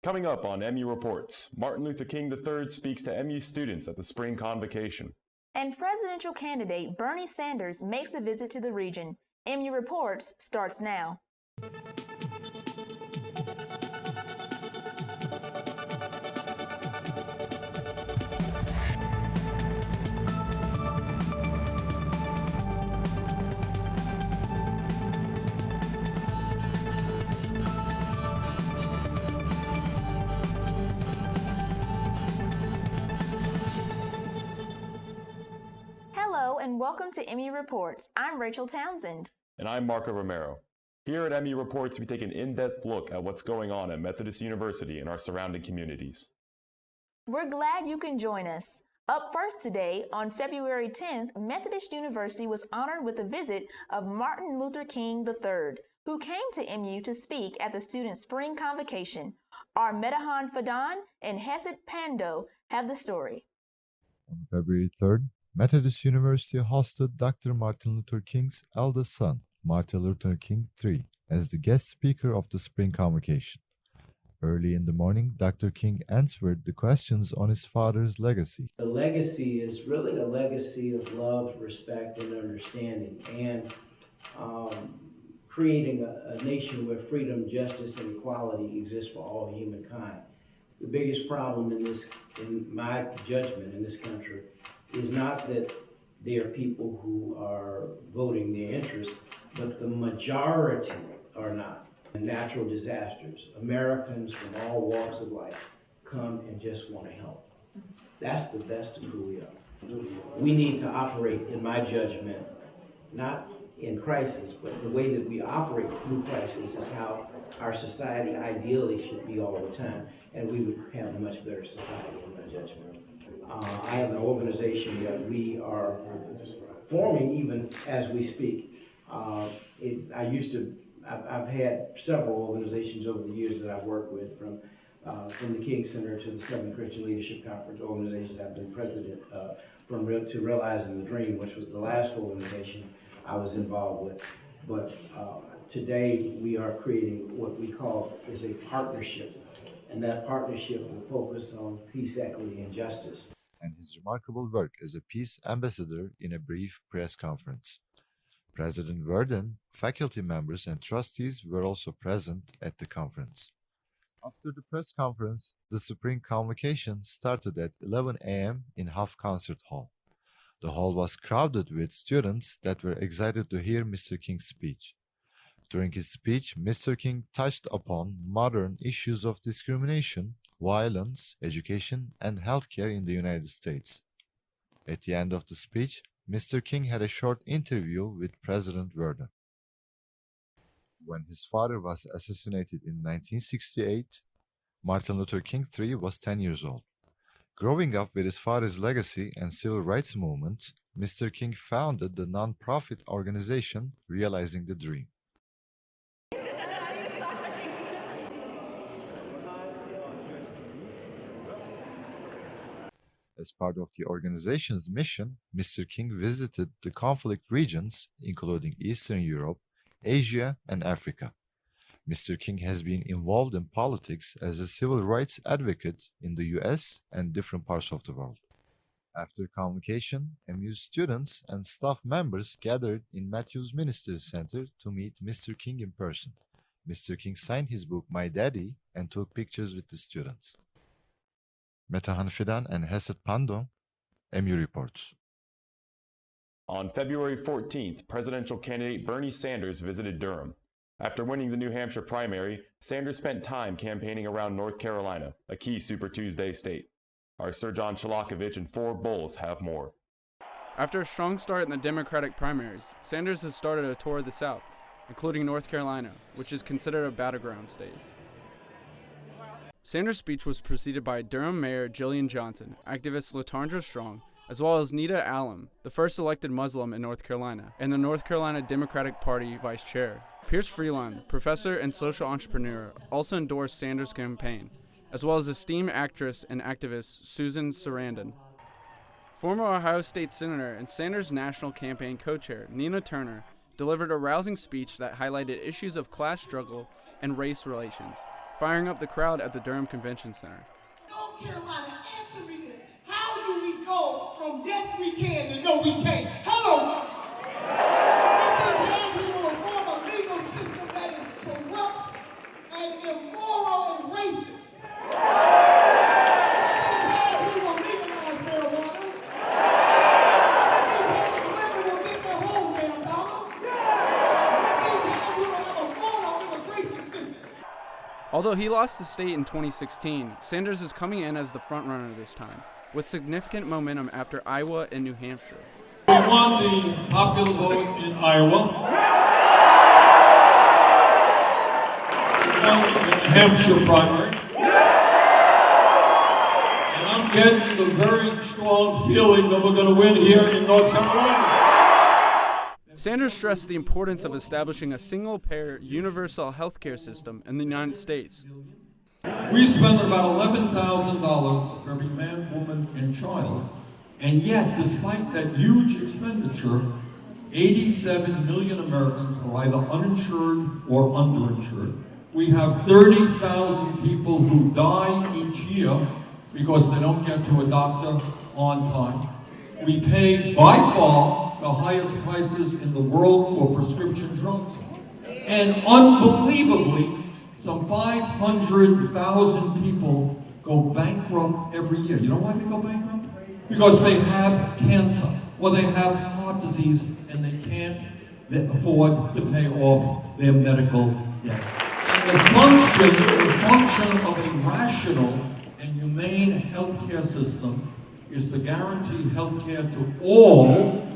Coming up on MU Reports, Martin Luther King III speaks to MU students at the spring convocation. And presidential candidate Bernie Sanders makes a visit to the region. MU Reports starts now. Hello and welcome to MU Reports. I'm Rachel Townsend. And I'm Marco Romero. Here at MU Reports, we take an in-depth look at what's going on at Methodist University and our surrounding communities. We're glad you can join us. Up first today, on February 10th, Methodist University was honored with a visit of Martin Luther King III, who came to MU to speak at the student spring convocation. Our Medahan Fadan and Hesed Pando have the story. On February 3rd, Methodist University hosted Dr. Martin Luther King's eldest son, Martin Luther King III, as the guest speaker of the spring convocation. Early in the morning, Dr. King answered the questions on his father's legacy. The legacy is really a legacy of love, respect, and understanding, and creating a nation where freedom, justice, and equality exist for all humankind. The biggest problem in my judgment, in this country, is not that there are people who are voting their interests, but the majority are not. Natural disasters, Americans from all walks of life come and just want to help. That's the best of who we are. We need to operate, in my judgment, not in crisis, but the way that we operate through crisis is how our society ideally should be all the time, and we would have a much better society, in my judgment. I have an organization that we are forming even as we speak. I've had several organizations over the years that I've worked with, from the King Center to the Southern Christian Leadership Conference organizations. I've been president to Realizing the Dream, which was the last organization I was involved with. But today we are creating what we call is a partnership, and that partnership will focus on peace, equity, and justice. And his remarkable work as a peace ambassador in a brief press conference. President Worden, faculty members, and trustees were also present at the conference. After the press conference, the spring convocation started at 11 a.m. in Huff Concert Hall. The hall was crowded with students that were excited to hear Mr. King's speech. During his speech, Mr. King touched upon modern issues of discrimination, violence, education, and healthcare in the United States. At the end of the speech, Mr. King had a short interview with President Worden. When his father was assassinated in 1968, Martin Luther King III was 10 years old. Growing up with his father's legacy and civil rights movement, Mr. King founded the non-profit organization Realizing the Dream. As part of the organization's mission, Mr. King visited the conflict regions, including Eastern Europe, Asia, and Africa. Mr. King has been involved in politics as a civil rights advocate in the US and different parts of the world. After convocation, MU students and staff members gathered in Matthews Ministers Center to meet Mr. King in person. Mr. King signed his book, My Daddy, and took pictures with the students. Medahan Fadan and Hesed Pando, MU Reports. On February 14th, presidential candidate Bernie Sanders visited Durham. After winning the New Hampshire primary, Sanders spent time campaigning around North Carolina, a key Super Tuesday state. Our Sir John Chalakovich and Ford Bowles have more. After a strong start in the Democratic primaries, Sanders has started a tour of the South, including North Carolina, which is considered a battleground state. Sanders' speech was preceded by Durham Mayor Jillian Johnson, activist Latondra Strong, as well as Nita Allen, the first elected Muslim in North Carolina, and the North Carolina Democratic Party vice chair. Pierce Freeland, professor and social entrepreneur, also endorsed Sanders' campaign, as well as esteemed actress and activist Susan Sarandon. Former Ohio State Senator and Sanders' national campaign co-chair Nina Turner delivered a rousing speech that highlighted issues of class struggle and race relations, firing up the crowd at the Durham Convention Center. North Carolina, answer me this. How do we go from yes we can to no we can't? Hello, sir. We will form a legal system that is corrupt and immoral and racist. We will legalize marijuana. Women will get their whole damn dollar. We will have a moral immigration system. Although he lost the state in 2016, Sanders is coming in as the frontrunner this time, with significant momentum after Iowa and New Hampshire. We won the popular vote in Iowa. We won the New Hampshire primary. And I'm getting the very strong feeling that we're going to win here in North Carolina. Sanders stressed the importance of establishing a single-payer universal healthcare system in the United States. We spend about $11,000 for every man, woman, and child. And yet, despite that huge expenditure, 87 million Americans are either uninsured or underinsured. We have 30,000 people who die each year because they don't get to a doctor on time. We pay by far the highest prices in the world for prescription drugs. And unbelievably, some 500,000 people go bankrupt every year. You know why they go bankrupt? Because they have cancer or they have heart disease and they can't afford to pay off their medical debt. And the function of a rational and humane healthcare system is to guarantee healthcare to all,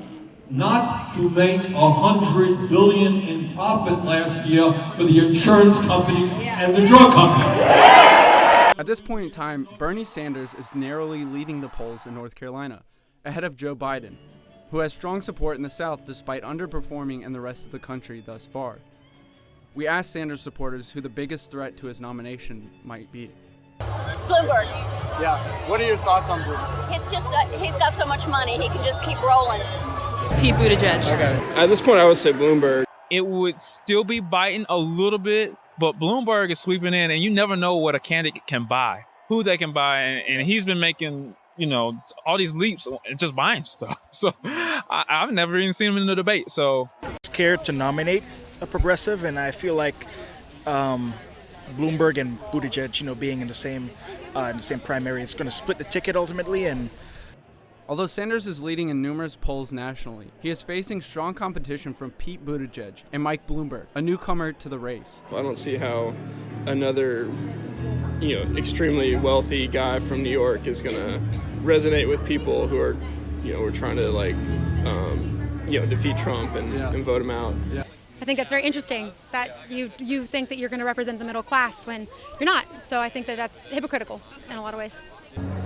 not to make $100 billion in profit last year for the insurance companies and the drug companies. At this point in time, Bernie Sanders is narrowly leading the polls in North Carolina, ahead of Joe Biden, who has strong support in the South despite underperforming in the rest of the country thus far. We asked Sanders supporters who the biggest threat to his nomination might be. Bloomberg. Yeah. What are your thoughts on Bloomberg? It's just, he's got so much money, he can just keep rolling. It's Pete Buttigieg. Okay. At this point, I would say Bloomberg. It would still be biting a little bit, but Bloomberg is sweeping in, and you never know what a candidate can buy, who they can buy, and he's been making, all these leaps and just buying stuff. So I've never even seen him in the debate. So scared to nominate a progressive, and I feel like Bloomberg and Buttigieg, being in the same primary, it's going to split the ticket ultimately. And although Sanders is leading in numerous polls nationally, he is facing strong competition from Pete Buttigieg and Mike Bloomberg, a newcomer to the race. I don't see how another, extremely wealthy guy from New York is going to resonate with people who are, we're trying to defeat Trump and vote him out. Yeah. I think that's very interesting that you think that you're going to represent the middle class when you're not. So I think that that's hypocritical in a lot of ways.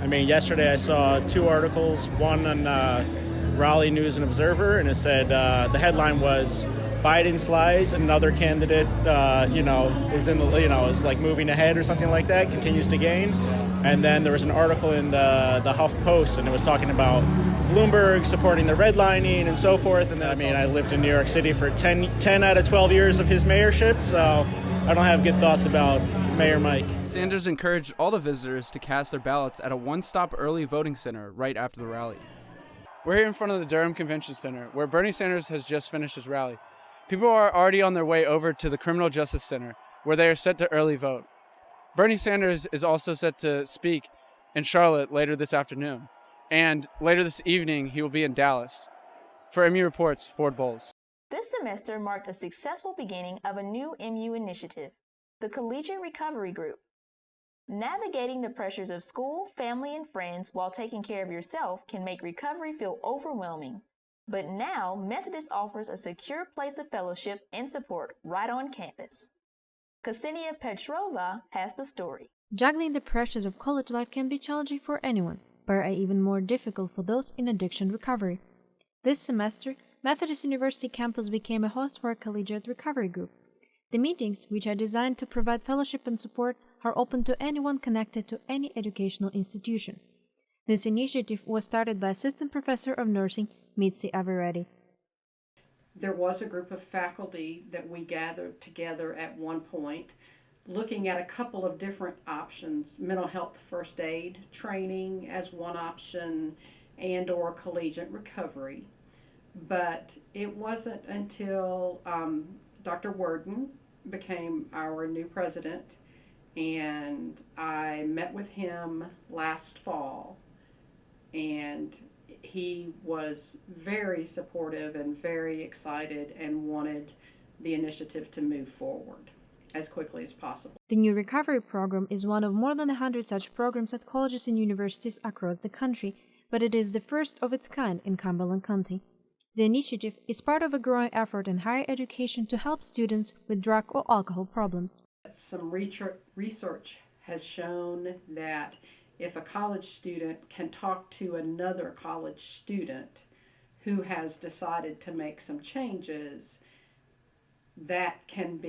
I mean, yesterday I saw two articles, one on Raleigh News and Observer, and it said the headline was Biden slides, another candidate, is in the, is like moving ahead or something like that, continues to gain. And then there was an article in the Huff Post, and it was talking about Bloomberg supporting the redlining and so forth. And then, I lived in New York City for 10 out of 12 years of his mayorship, so I don't have good thoughts about Mayor Mike. Sanders encouraged all the visitors to cast their ballots at a one-stop early voting center right after the rally. We're here in front of the Durham Convention Center, where Bernie Sanders has just finished his rally. People are already on their way over to the Criminal Justice Center, where they are set to early vote. Bernie Sanders is also set to speak in Charlotte later this afternoon, and later this evening he will be in Dallas. For MU Reports, Ford Bowles. This semester marked a successful beginning of a new MU initiative, the Collegiate Recovery Group. Navigating the pressures of school, family, and friends while taking care of yourself can make recovery feel overwhelming. But now, Methodist offers a secure place of fellowship and support right on campus. Ksenia Petrova has the story. Juggling the pressures of college life can be challenging for anyone, but are even more difficult for those in addiction recovery. This semester, Methodist University campus became a host for a Collegiate Recovery Group. The meetings, which are designed to provide fellowship and support, are open to anyone connected to any educational institution. This initiative was started by Assistant Professor of Nursing, Mitzi Averetti. There was a group of faculty that we gathered together at one point looking at a couple of different options, mental health first aid training as one option and or collegiate recovery. But it wasn't until Dr. Worden became our new president, and I met with him last fall, and he was very supportive and very excited and wanted the initiative to move forward as quickly as possible. The new recovery program is one of more than 100 such programs at colleges and universities across the country, but it is the first of its kind in Cumberland County. The initiative is part of a growing effort in higher education to help students with drug or alcohol problems. Some research has shown that if a college student can talk to another college student who has decided to make some changes, that can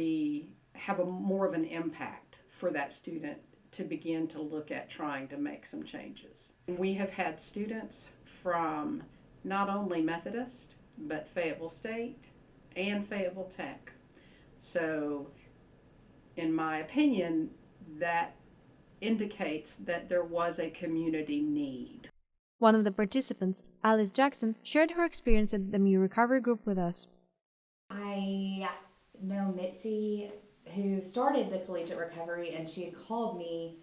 have more of an impact for that student to begin to look at trying to make some changes. We have had students from not only Methodist, but Fayetteville State and Fayetteville Tech. So, in my opinion, that indicates that there was a community need. One of the participants, Alice Jackson, shared her experience at the MU Recovery Group with us. I know Mitzi, who started the Collegiate Recovery, and she had called me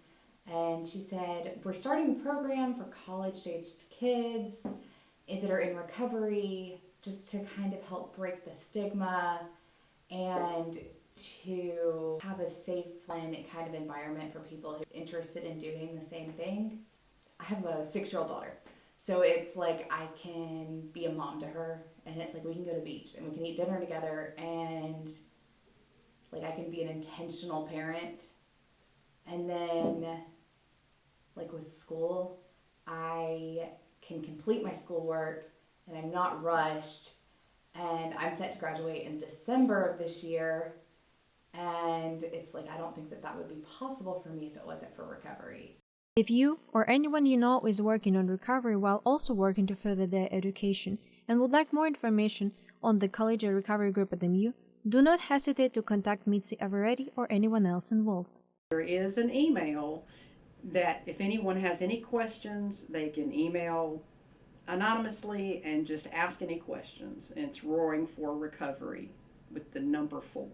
and she said, we're starting a program for college-aged kids that are in recovery, just to kind of help break the stigma and to have a safe and kind of environment for people who are interested in doing the same thing. I have a 6-year-old daughter, so it's like I can be a mom to her, and it's like we can go to the beach and we can eat dinner together, and like I can be an intentional parent. And then like with school, I can complete my schoolwork and I'm not rushed, and I'm set to graduate in December of this year. And it's like, I don't think that would be possible for me if it wasn't for recovery. If you or anyone you know is working on recovery while also working to further their education and would like more information on the Collegiate Recovery Group at MU, do not hesitate to contact Mitzi Averetti or anyone else involved. There is an email that if anyone has any questions, they can email anonymously and just ask any questions. And it's Roaring for Recovery with the number 4.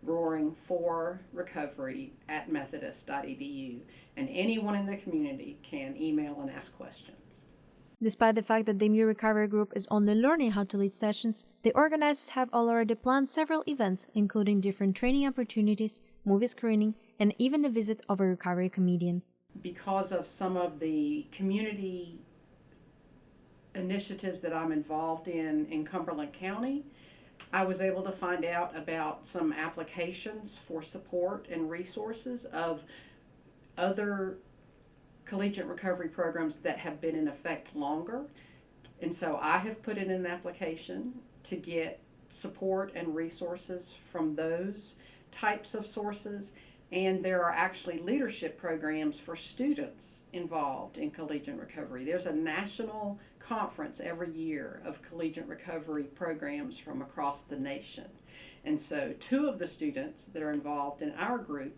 Roaring for Recovery at methodist.edu, and anyone in the community can email and ask questions. Despite the fact that the MU Recovery Group is only learning how to lead sessions, the organizers have already planned several events, including different training opportunities, movie screening, and even the visit of a recovery comedian. Because of some of the community initiatives that I'm involved in Cumberland County, I was able to find out about some applications for support and resources of other collegiate recovery programs that have been in effect longer. And so I have put in an application to get support and resources from those types of sources. And there are actually leadership programs for students involved in collegiate recovery. There's a national conference every year of collegiate recovery programs from across the nation. And so 2 of the students that are involved in our group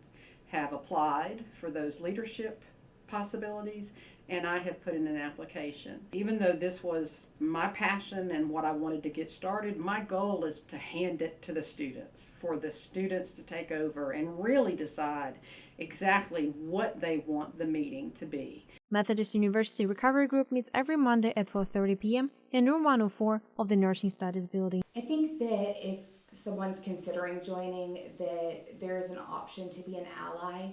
have applied for those leadership possibilities, and I have put in an application. Even though this was my passion and what I wanted to get started, my goal is to hand it to the students, for the students to take over and really decide exactly what they want the meeting to be. Methodist University Recovery Group meets every Monday at 4:30 p.m. in room 104 of the Nursing Studies building. I think that if someone's considering joining, that there is an option to be an ally.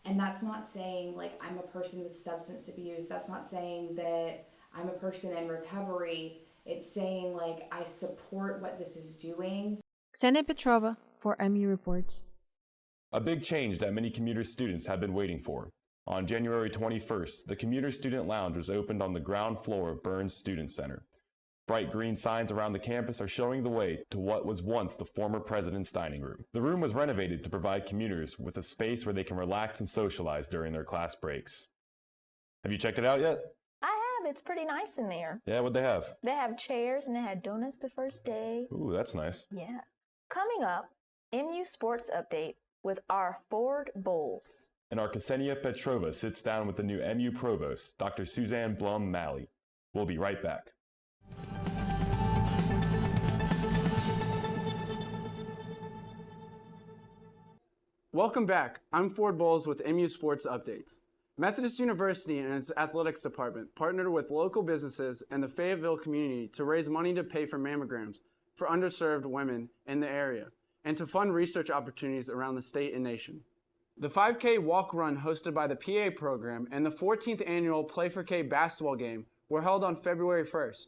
And that's not saying like I'm a person with substance abuse. That's not saying that I'm a person in recovery. It's saying like I support what this is doing. Ksenia Petrova for MU Reports. A big change that many Commuter students have been waiting for. On January 21st, the Commuter Student Lounge was opened on the ground floor of Berns Student Center. Bright green signs around the campus are showing the way to what was once the former president's dining room. The room was renovated to provide commuters with a space where they can relax and socialize during their class breaks. Have you checked it out yet? I have. It's pretty nice in there. Yeah, what'd they have? They have chairs and they had donuts the first day. Ooh, that's nice. Yeah. Coming up, MU Sports Update. with our Ford Bowles. And our Ksenia Petrova sits down with the new MU Provost, Dr. Suzanne Blum Malley. We'll be right back. Welcome back. I'm Ford Bowles with MU Sports Updates. Methodist University and its athletics department partnered with local businesses and the Fayetteville community to raise money to pay for mammograms for underserved women in the area and to fund research opportunities around the state and nation. The 5K walk run hosted by the PA program and the 14th annual Play for K basketball game were held on February 1st.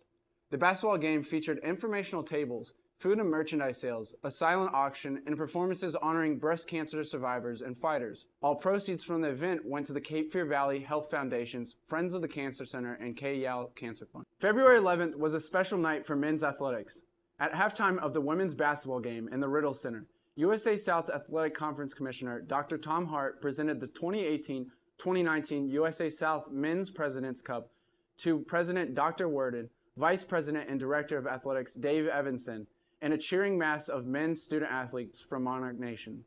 The basketball game featured informational tables, food and merchandise sales, a silent auction, and performances honoring breast cancer survivors and fighters. All proceeds from the event went to the Cape Fear Valley Health Foundation's Friends of the Cancer Center and K-Yale Cancer Fund. February 11th was a special night for men's athletics. At halftime of the women's basketball game in the Riddle Center, USA South Athletic Conference Commissioner Dr. Tom Hart presented the 2018-2019 USA South Men's President's Cup to President Dr. Worden, Vice President and Director of Athletics Dave Evanson, and a cheering mass of men's student athletes from Monarch Nation.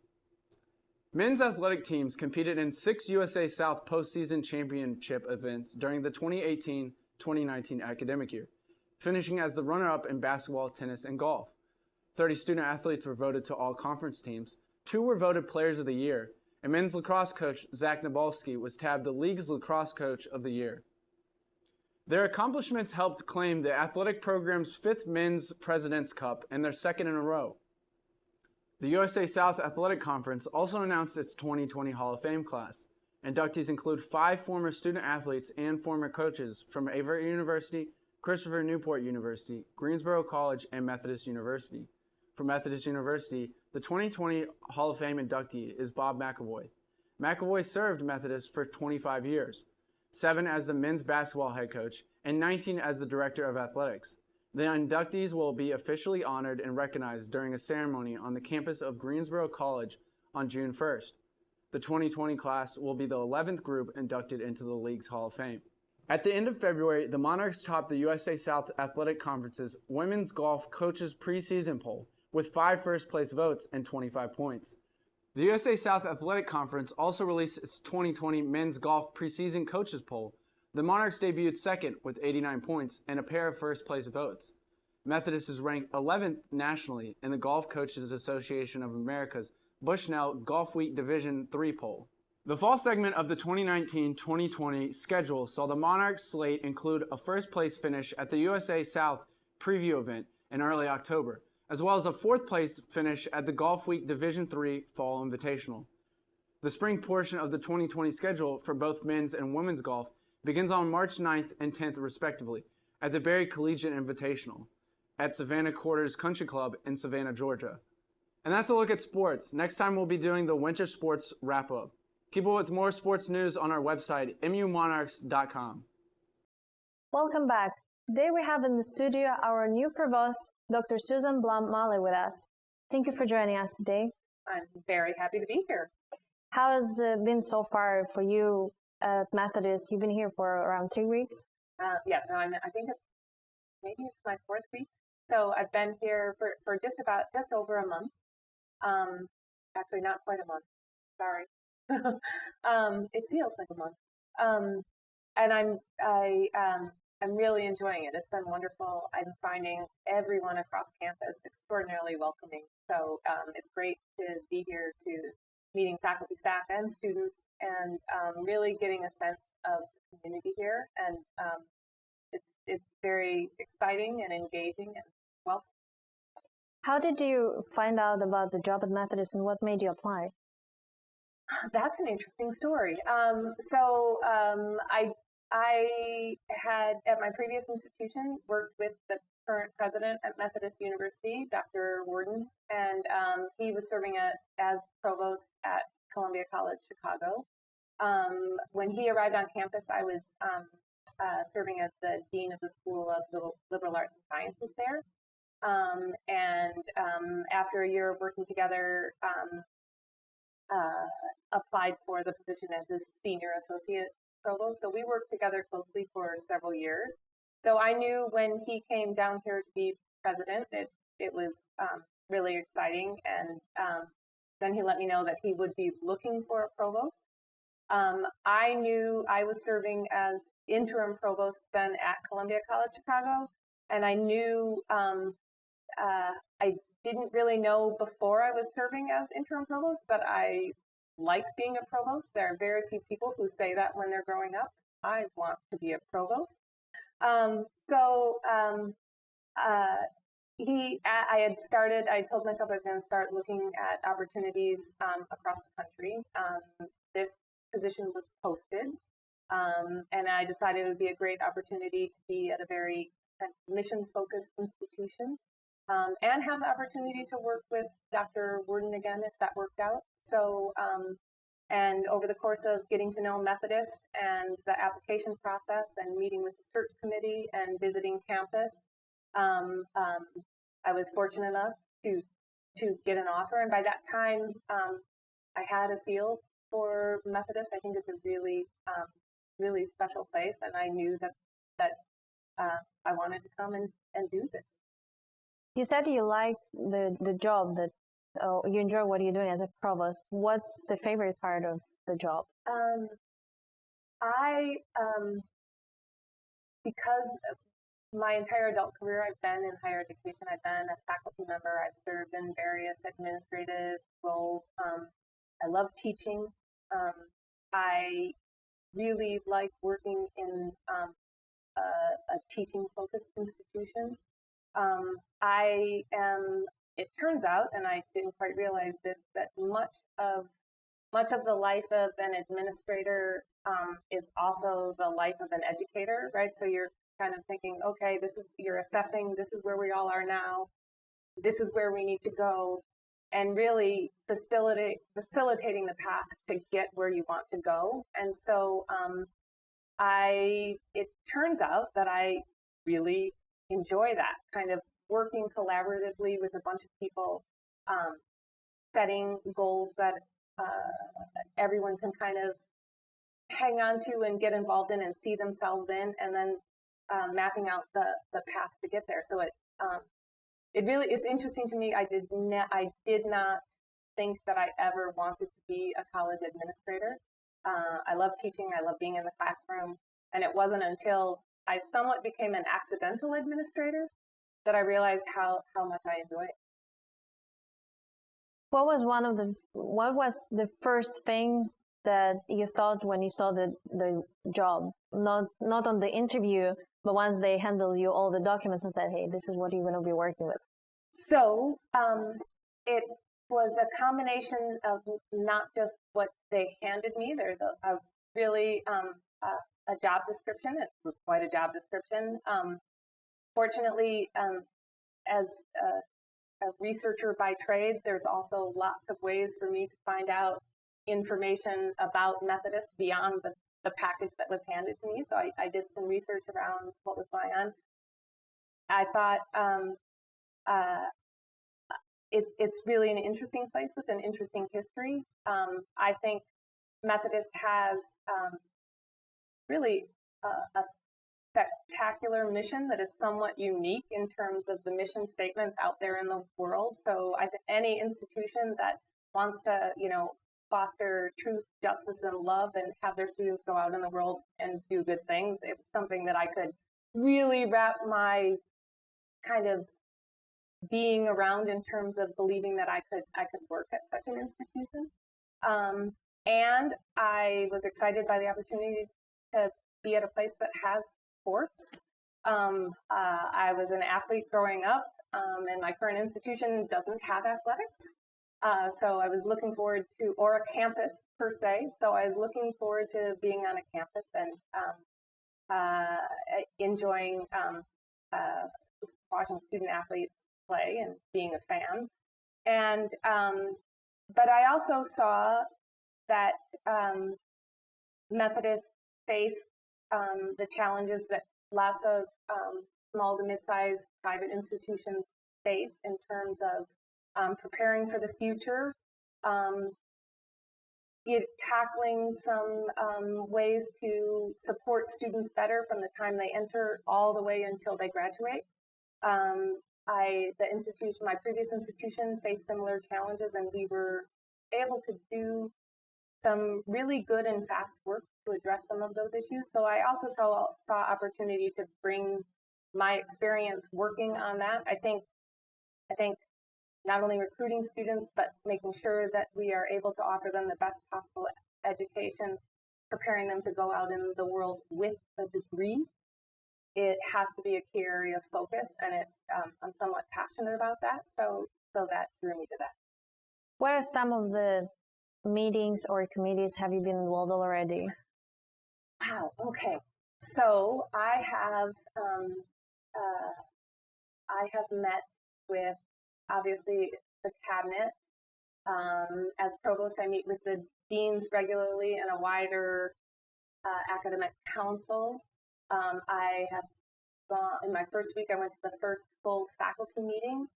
Men's athletic teams competed in 6 USA South postseason championship events during the 2018-2019 academic year, finishing as the runner-up in basketball, tennis, and golf. 30 student athletes were voted to all conference teams, 2 were voted Players of the Year, and men's lacrosse coach Zach Nabalski was tabbed the league's lacrosse coach of the year. Their accomplishments helped claim the athletic program's 5th Men's President's Cup and their 2nd in a row. The USA South Athletic Conference also announced its 2020 Hall of Fame class. Inductees include 5 former student athletes and former coaches from Averett University, Christopher Newport University, Greensboro College, and Methodist University. For Methodist University, the 2020 Hall of Fame inductee is Bob McAvoy. McAvoy served Methodist for 25 years. 7 as the men's basketball head coach, and 19 as the director of athletics. The inductees will be officially honored and recognized during a ceremony on the campus of Greensboro College on June 1st. The 2020 class will be the 11th group inducted into the league's Hall of Fame. At the end of February, the Monarchs topped the USA South Athletic Conference's Women's Golf Coaches Preseason Poll with 5 first-place votes and 25 points. The USA South Athletic Conference also released its 2020 Men's Golf Preseason Coaches Poll. The Monarchs debuted second with 89 points and a pair of first-place votes. Methodist is ranked 11th nationally in the Golf Coaches Association of America's Bushnell Golf Week Division III poll. The fall segment of the 2019-2020 schedule saw the Monarchs slate include a first-place finish at the USA South preview event in early October, as well as a 4th-place finish at the Golf Week Division III Fall Invitational. The spring portion of the 2020 schedule for both men's and women's golf begins on March 9th and 10th respectively at the Berry Collegiate Invitational at Savannah Quarters Country Club in Savannah, Georgia. And that's a look at sports. Next time we'll be doing the winter sports wrap-up. Keep up with more sports news on our website, mumonarchs.com. Welcome back. Today we have in the studio our new Provost, Dr. Susan Blum Malley, with us. Thank you for joining us today. I'm very happy to be here. How has it been so far for you at Methodist? You've been here for around 3 weeks? Yeah, no, I think maybe it's my 4th week. So I've been here for just over a month. Actually, not quite a month. Sorry. It feels like a month. And I'm really enjoying it. It's been wonderful. I'm finding everyone across campus extraordinarily welcoming. So it's great to be here, to meeting faculty, staff, and students, and really getting a sense of the community here. And it's very exciting and engaging and welcome. How did you find out about the job at Methodist, and what made you apply? That's an interesting story. I had, at my previous institution, worked with the current president at Methodist University, Dr. Worden, and he was serving as provost at Columbia College, Chicago. When he arrived on campus, I was serving as the dean of the School of Liberal Arts and Sciences there. After a year of working together, applied for the position as a senior associate provost. So we worked together closely for several years. So I knew when he came down here to be president, it was really exciting. And then he let me know that he would be looking for a provost. I knew I was serving as interim provost then at Columbia College Chicago, and I knew I didn't really know before I was serving as interim provost, but I like being a provost. There are very few people who say that when they're growing up. I want to be a provost. I told myself I was going to start looking at opportunities across the country. This position was posted, and I decided it would be a great opportunity to be at a very mission-focused institution and have the opportunity to work with Dr. Worden again if that worked out. So, and over the course of getting to know Methodist and the application process and meeting with the search committee and visiting campus, I was fortunate enough to get an offer. And by that time, I had a feel for Methodist. I think it's a really, really special place, and I knew that I wanted to come and do this. You said you like the job, that you enjoy what you're doing as a provost. What's the favorite part of the job? Because my entire adult career, I've been in higher education. I've been a faculty member. I've served in various administrative roles. I love teaching. I really like working in a teaching-focused institution. It turns out, and I didn't quite realize this, that much of the life of an administrator is also the life of an educator, right? So you're kind of thinking, okay, you're assessing, this is where we all are now, this is where we need to go, and really facilitating the path to get where you want to go. And so it turns out that I really enjoy that kind of working collaboratively with a bunch of people, setting goals that everyone can kind of hang on to and get involved in and see themselves in, and then mapping out the path to get there. So it's interesting to me. I did not think that I ever wanted to be a college administrator. I love teaching. I love being in the classroom. And it wasn't until I somewhat became an accidental administrator that I realized how much I enjoy it. What was the first thing that you thought when you saw the job? Not on the interview, but once they handed you all the documents and said, hey, this is what you're going to be working with. So it was a combination of not just what they handed me. There's a really a job description. It was quite a job description. Fortunately, as a researcher by trade, there's also lots of ways for me to find out information about Methodist beyond the package that was handed to me. So I did some research around what was going on. I thought it's really an interesting place with an interesting history. I think Methodist has really a spectacular mission that is somewhat unique in terms of the mission statements out there in the world. So I think any institution that wants to, foster truth, justice, and love and have their students go out in the world and do good things, it's something that I could really wrap my kind of being around in terms of believing that I could work at such an institution. And I was excited by the opportunity to be at a place that has sports. I was an athlete growing up, and my current institution doesn't have athletics. So I was looking forward to, or a campus per se. So I was looking forward to being on a campus and enjoying watching student athletes play and being a fan. And but I also saw that Methodist faced the challenges that lots of small to mid-sized private institutions face in terms of preparing for the future, tackling some ways to support students better from the time they enter all the way until they graduate. My previous institution faced similar challenges, and we were able to do some really good and fast work to address some of those issues. So I also saw opportunity to bring my experience working on that. I think not only recruiting students, but making sure that we are able to offer them the best possible education, preparing them to go out in the world with a degree. It has to be a key area of focus, and I'm somewhat passionate about that, so that drew me to that. What are some of the meetings or committees have you been involved already? Wow, okay. So I have met with, obviously, the cabinet. As provost, I meet with the deans regularly and a wider academic council. I have gone, in my first week, I went to the first full faculty meeting.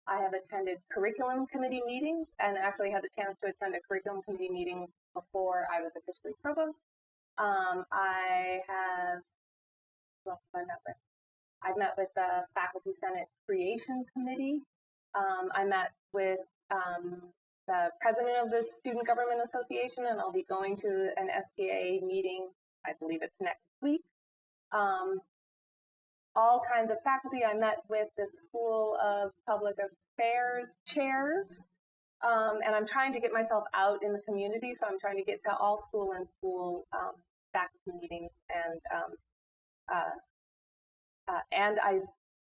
I have attended curriculum committee meetings and actually had the chance to attend a curriculum committee meeting before I was officially provost. I have, who else have I met with? I've met with the Faculty Senate Creation Committee. I met with the president of the Student Government Association, and I'll be going to an SGA meeting, I believe it's next week. All kinds of faculty. I met with the School of Public Affairs chairs, and I'm trying to get myself out in the community, so I'm trying to get to all school and school faculty meetings, and I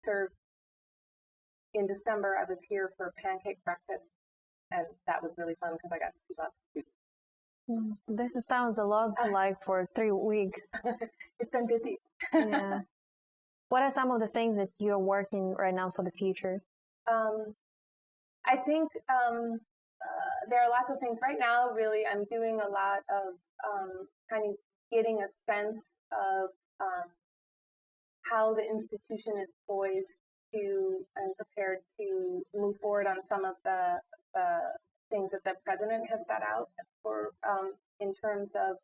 served in December. I was here for pancake breakfast, and that was really fun because I got to see lots of students. This sounds a lot like for 3 weeks. It's been busy. Yeah. What are some of the things that you're working right now for the future? I think there are lots of things. Right now, really, I'm doing a lot of kind of getting a sense of how the institution is poised to and prepared to move forward on some of the things that the president has set out for in terms of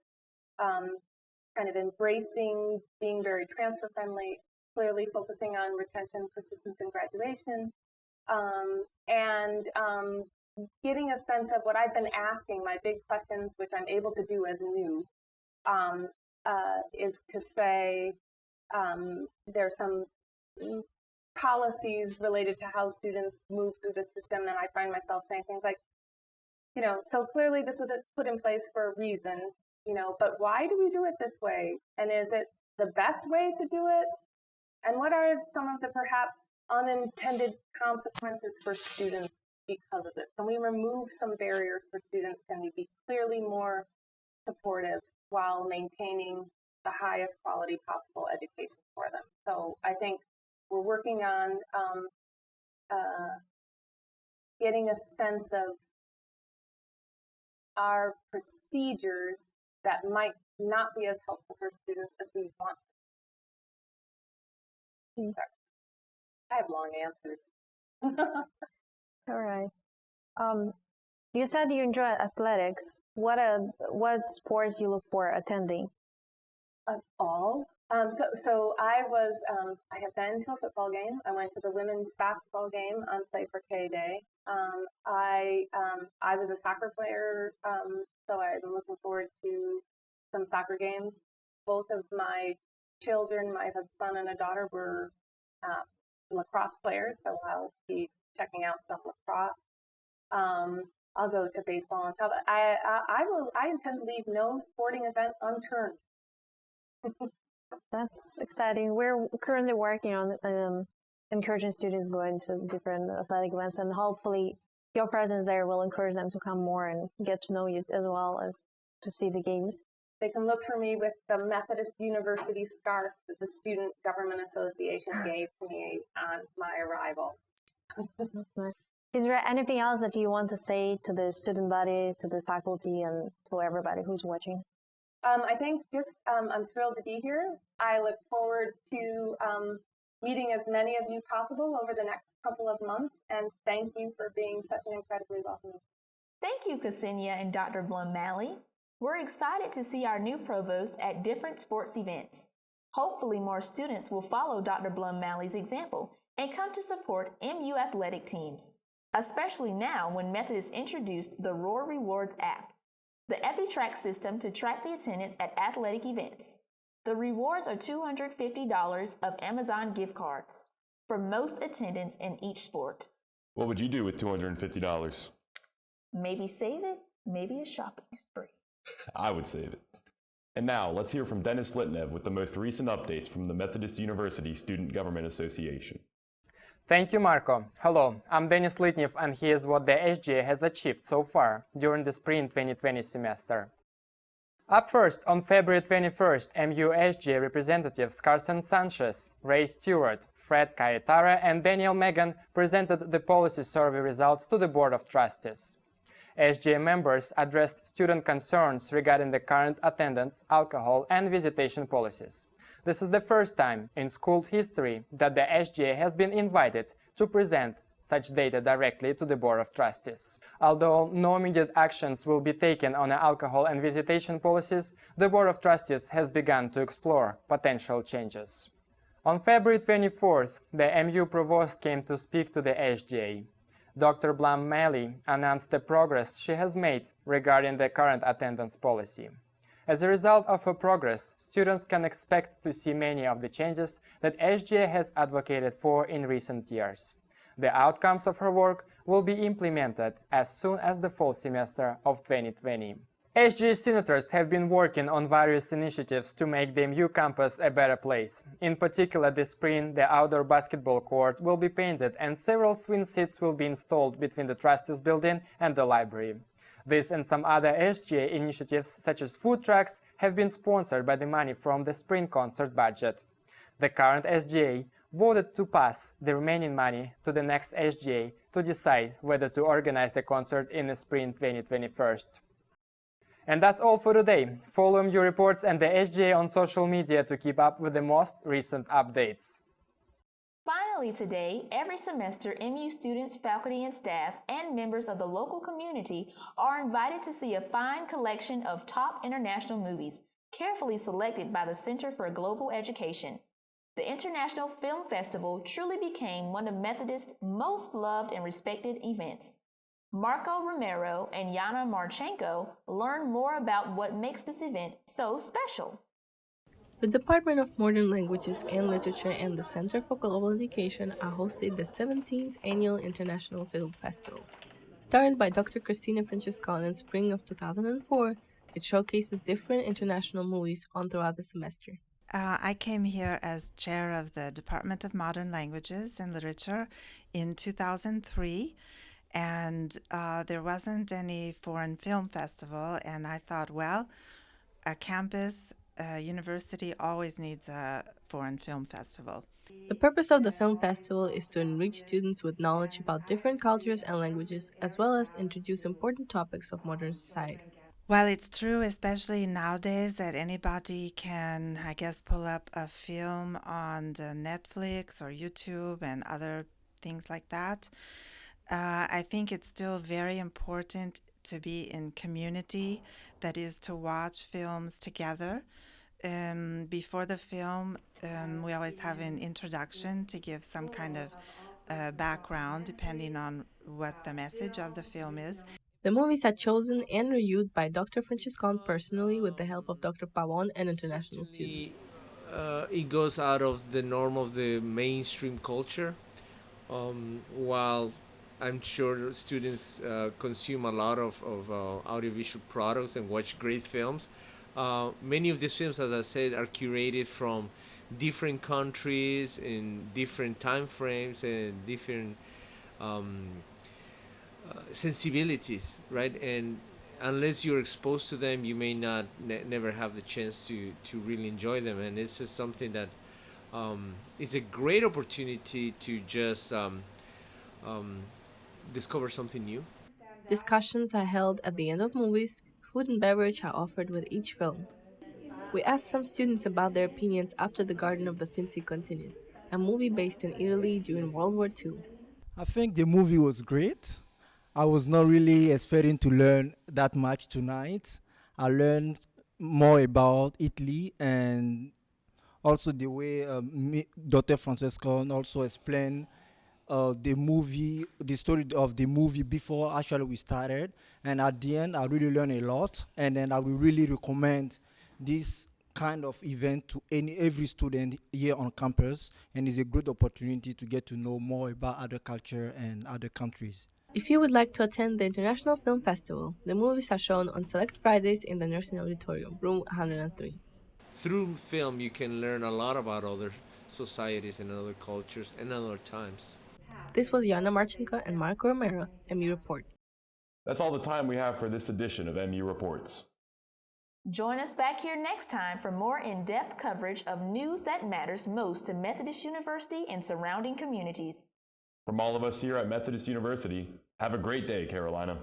kind of embracing being very transfer friendly, clearly focusing on retention, persistence, and graduation, and getting a sense of what I've been asking, my big questions, which I'm able to do as new, is to say there are some policies related to how students move through the system, and I find myself saying things like, so clearly this was put in place for a reason, but why do we do it this way? And is it the best way to do it? And what are some of the perhaps unintended consequences for students because of this? Can we remove some barriers for students? Can we be clearly more supportive while maintaining the highest quality possible education for them? So I think we're working on getting a sense of our procedures that might not be as helpful for students as we want. Sorry. I have long answers. All right. You said you enjoy athletics. What sports you look for attending? All. So I was. I have been to a football game. I went to the women's basketball game on Play for K Day. I was a soccer player, so I'm looking forward to some soccer games. Both of my children, I have a son and a daughter, were lacrosse players, so I'll be checking out some lacrosse. I'll go to baseball and stuff. I intend to leave no sporting event unturned. That's exciting. We're currently working on encouraging students going to different athletic events, and hopefully your presence there will encourage them to come more and get to know you as well as to see the games. They can look for me with the Methodist University scarf that the Student Government Association gave to me on my arrival. Is there anything else that you want to say to the student body, to the faculty, and to everybody who's watching? I think just I'm thrilled to be here. I look forward to meeting as many of you possible over the next couple of months, and thank you for being such an incredibly welcoming. Thank you, Ksenia and Dr. Blum Malley. We're excited to see our new provost at different sports events. Hopefully more students will follow Dr. Blum Malley's example and come to support MU athletic teams. especially now when Methodist introduced the Roar Rewards app, the EpiTrack system to track the attendance at athletic events. The rewards are $250 of Amazon gift cards for most attendance in each sport. What would you do with $250? Maybe save it, maybe a shopping spree. I would save it. And now, let's hear from Dennis Litnev with the most recent updates from the Methodist University Student Government Association. Thank you, Marco. Hello, I'm Dennis Litnev, and here's what the SGA has achieved so far during the spring 2020 semester. Up first, on February 21st, MU SGA representatives Carson Sanchez, Ray Stewart, Fred Cayetara, and Daniel Megan presented the policy survey results to the Board of Trustees. SGA members addressed student concerns regarding the current attendance, alcohol, and visitation policies. This is the first time in school history that the SGA has been invited to present such data directly to the Board of Trustees. Although no immediate actions will be taken on alcohol and visitation policies, the Board of Trustees has begun to explore potential changes. On February 24th, the MU Provost came to speak to the SGA. Dr. Blum Malley announced the progress she has made regarding the current attendance policy. As a result of her progress, students can expect to see many of the changes that SGA has advocated for in recent years. The outcomes of her work will be implemented as soon as the fall semester of 2020. SGA senators have been working on various initiatives to make the MU campus a better place. In particular, this spring, the outdoor basketball court will be painted and several swing seats will be installed between the Trustees building and the library. This and some other SGA initiatives, such as food trucks, have been sponsored by the money from the spring concert budget. The current SGA voted to pass the remaining money to the next SGA to decide whether to organize the concert in the spring 2021. And that's all for today. Follow MU reports and the SGA on social media to keep up with the most recent updates. Finally today, every semester, MU students, faculty, and staff, and members of the local community are invited to see a fine collection of top international movies, carefully selected by the Center for Global Education. The International Film Festival truly became one of Methodist's most loved and respected events. Marco Romero and Yana Marchenko learn more about what makes this event so special. The Department of Modern Languages and Literature and the Center for Global Education are hosting the 17th Annual International Film Festival. Started by Dr. Christina Franciscon in spring of 2004, it showcases different international movies on throughout the semester. I came here as chair of the Department of Modern Languages and Literature in 2003. And there wasn't any foreign film festival, and I thought, well, a campus, a university always needs a foreign film festival. The purpose of the film festival is to enrich students with knowledge about different cultures and languages, as well as introduce important topics of modern society. Well, it's true, especially nowadays, that anybody can, I guess, pull up a film on the Netflix or YouTube and other things like that. I think it's still very important to be in community, that is to watch films together. Before the film, we always have an introduction to give some kind of background depending on what the message of the film is. The movies are chosen and reviewed by Dr. Franciscon personally with the help of Dr. Pavon and international students. It goes out of the norm of the mainstream culture, while I'm sure students consume a lot of audiovisual products and watch great films. Many of these films, as I said, are curated from different countries in different time frames and different sensibilities, right? And unless you're exposed to them, you may not never have the chance to really enjoy them. And it's just something that it's a great opportunity to just discover something new. Discussions are held at the end of movies. Food and beverage are offered with each film. We asked some students about their opinions after The Garden of the Finzi continues, a movie based in Italy during World War II. I think the movie was great. I was not really expecting to learn that much tonight. I learned more about Italy and also the way Dr. Francesco also explained the story of the movie before actually we started. And at the end, I really learned a lot. And then I will really recommend this kind of event to every student here on campus. And it's a great opportunity to get to know more about other culture and other countries. If you would like to attend the International Film Festival, the movies are shown on select Fridays in the Nursing Auditorium, room 103. Through film, you can learn a lot about other societies and other cultures and other times. This was Yana Marchenko and Marco Romero, MU Reports. That's all the time we have for this edition of MU Reports. Join us back here next time for more in-depth coverage of news that matters most to Methodist University and surrounding communities. From all of us here at Methodist University, have a great day, Carolina.